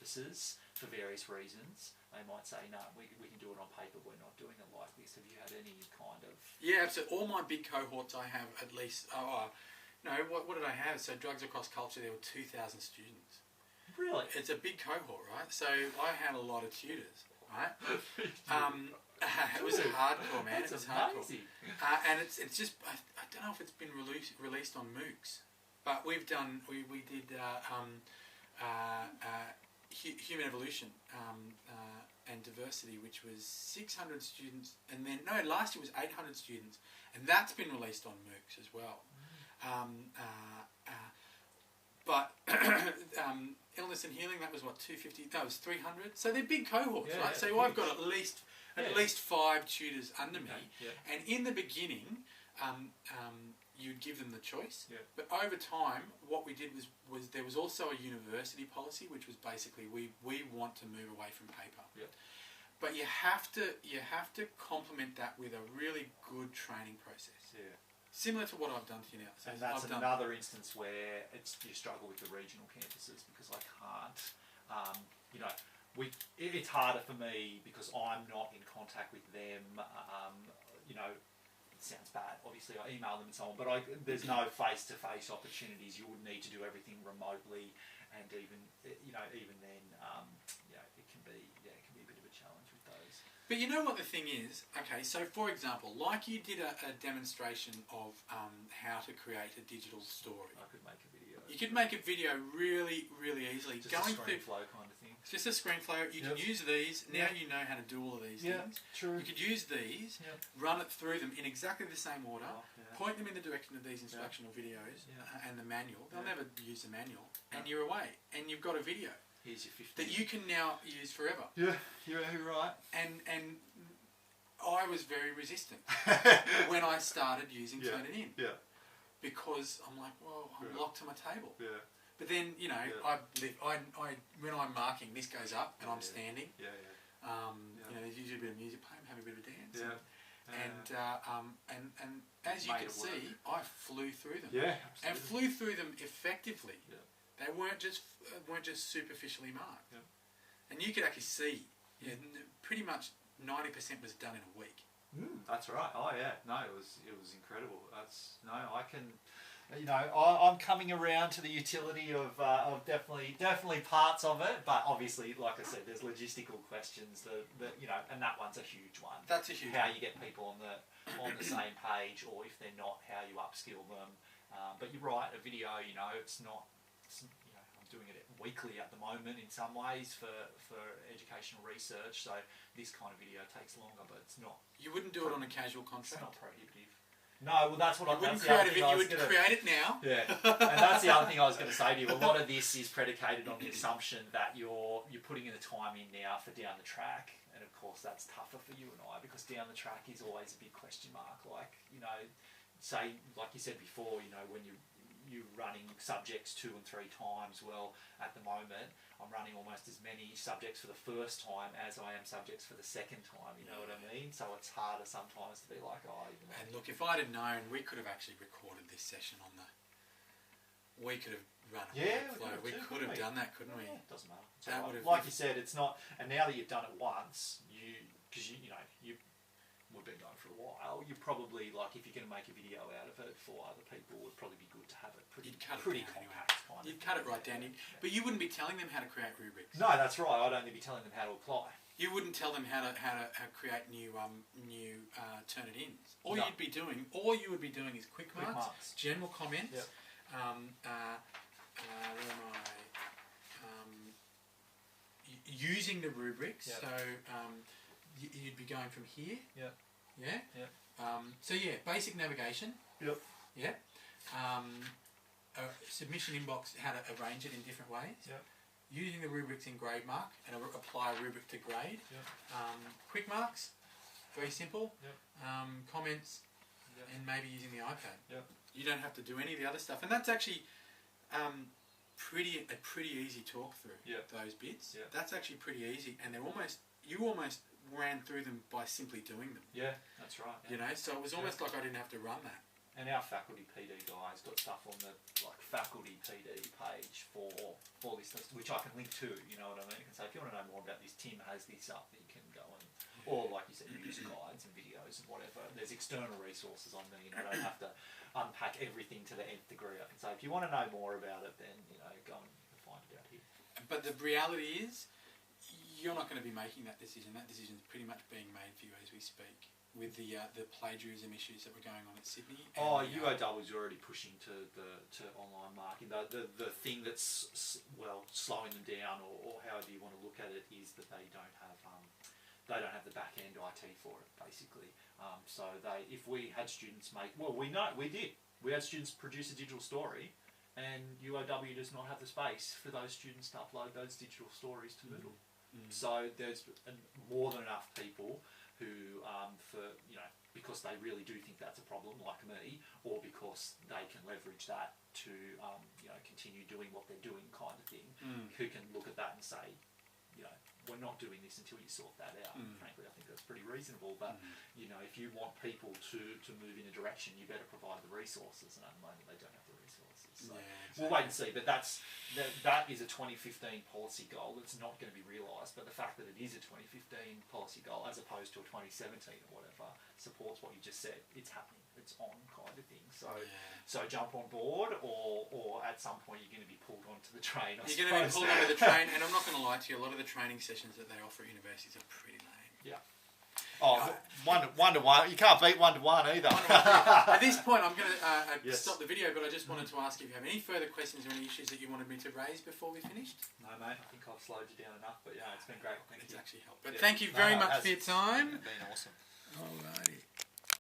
campuses for various reasons. They might say, no, we can do it on paper, we're not doing it like this. Have you had any kind of... Yeah, so all my big cohorts I have at least... what did I have? So Drugs Across Culture, there were 2,000 students. Really? It's a big cohort, right? So I had a lot of tutors, right? It was hardcore, man. That's it was hardcore. amazing. And it's just... I don't know if it's been released on MOOCs. But we did Human Evolution and Diversity, which was 600 students, and then last year was 800 students, and that's been released on MOOCs as well. But Illness and Healing, that was what, 250? That was 300. So they're big cohorts, right? So I've got at least 5 tutors under me, and in the beginning. You'd give them the choice, but over time what we did was there was also a university policy, which was basically we want to move away from paper, but you have to complement that with a really good training process, similar to what I've done to you now. So and that's another instance where you struggle with the regional campuses, because I can't, it's harder for me because I'm not in contact with them, sounds bad. Obviously, I email them and so on, but there's no face-to-face opportunities. You would need to do everything remotely, and even then, it can be a bit of a challenge with those. But you know what the thing is? Okay, so for example, like you did a demonstration of how to create a digital story. I could make a video. You could make a video really, really easily. Just a screen flow kind of thing. It's just a screen flow. You can use these. Now you know how to do all of these things. True. You could use these, run it through them in exactly the same order, point them in the direction of these instructional videos and the manual. They'll never use the manual. And you're away. And you've got a video. Here's your 15. That you can now use forever. Yeah, you're right. And I was very resistant when I started using Turn It In. Yeah. Because I'm like, well, I'm locked to my table. Yeah. But then, when I'm marking, this goes up and I'm standing. There's usually a bit of music playing, have a bit of a dance. And as you can see, I flew through them. Yeah, absolutely. And flew through them effectively. Yeah. They weren't just superficially marked. Yeah. And you could actually see, pretty much 90% was done in a week. That's right. Oh yeah. No, it was incredible. I can. I'm coming around to the utility of definitely parts of it, but obviously, like I said, there's logistical questions that and that one's a huge one. That's a huge how one. you get people on the same page, or if they're not, how you upskill them. But you're right, a video, it's not. I'm doing it weekly at the moment in some ways for educational research. So this kind of video takes longer, but it's not. You wouldn't do it on a casual contract. It's not prohibitive. No, well, that's what you wouldn't create it now. Yeah, and that's the other thing I was going to say to you. A lot of this is predicated on the assumption that you're putting in the time in now for down the track, and of course that's tougher for you and I, because down the track is always a big question mark. Like say like you said before, when you're running subjects 2 and 3 times. Well, at the moment, I'm running almost as many subjects for the first time as I am subjects for the second time. You know what I mean? So it's harder sometimes to be like, And look, if I'd have known, we could have actually recorded this session on the. We could have run a flow. We could have done that, couldn't we? Yeah, it doesn't matter. Like you said, it's not. And now that you've done it once, because we've been going for a while, you probably, like, if you're going to make a video out of it for other people, it would probably be good to have it pretty compact. Anyway. You'd cut it right down. But you wouldn't be telling them how to create rubrics. No, that's right. I'd only be telling them how to apply. You wouldn't tell them how to create new turn it ins. All you would be doing is quick marks, general comments. Using the rubrics. So you'd be going from here. So basic navigation. Submission inbox, how to arrange it in different ways. Using the rubrics in grade mark and apply a rubric to grade. Quick marks, very simple. Comments, and maybe using the iPad. You don't have to do any of the other stuff, and that's actually a pretty easy talk through. Those bits. That's actually pretty easy, and you almost ran through them by simply doing them. Yeah, that's right. So it was almost like I didn't have to run that. And our faculty PD guys got stuff on the faculty PD page for this list, which I can link to. You know what I mean? You can say if you want to know more about this, Tim has this up that you can go and, or like you said, use guides and videos and whatever. There's external resources on me, and I don't have to unpack everything to the nth degree. I can say if you want to know more about it, then go and find it out here. But the reality is, you're not going to be making that decision. That decision is pretty much being made for you as we speak, with the plagiarism issues that were going on at Sydney. UOW is already pushing to online marking. The thing that's slowing them down, or however you want to look at it, is that they don't have the back end IT for it, basically. So if we had students we had students produce a digital story, and UOW does not have the space for those students to upload those digital stories to Moodle. So there's more than enough people who, because they really do think that's a problem, like me, or because they can leverage that to, continue doing what they're doing, kind of thing, who can look at that and say, we're not doing this until you sort that out. Frankly, I think that's pretty reasonable. But if you want people to move in a direction, you better provide the resources. And at the moment, they don't have the resources. So we'll wait and see. But that is a 2015 policy goal that's not going to be realised. But the fact that it is a 2015 policy goal, as opposed to a 2017 or whatever, supports what you just said. It's happening. It's on, kind of thing. So jump on board, or at some point you're going to be pulled onto the train. You're going to be pulled onto the train, and I'm not going to lie to you. A lot of the training sessions that they offer at universities are pretty lame. Yeah. One to one. You can't beat 1 to 1 either. At this point, I'm going to stop the video, but I just wanted to ask if you have any further questions or any issues that you wanted me to raise before we finished. No, mate. I think I've slowed you down enough, but it's been great. Thank you. It's actually helped. But thank you very much for your time. It's been awesome. Alrighty.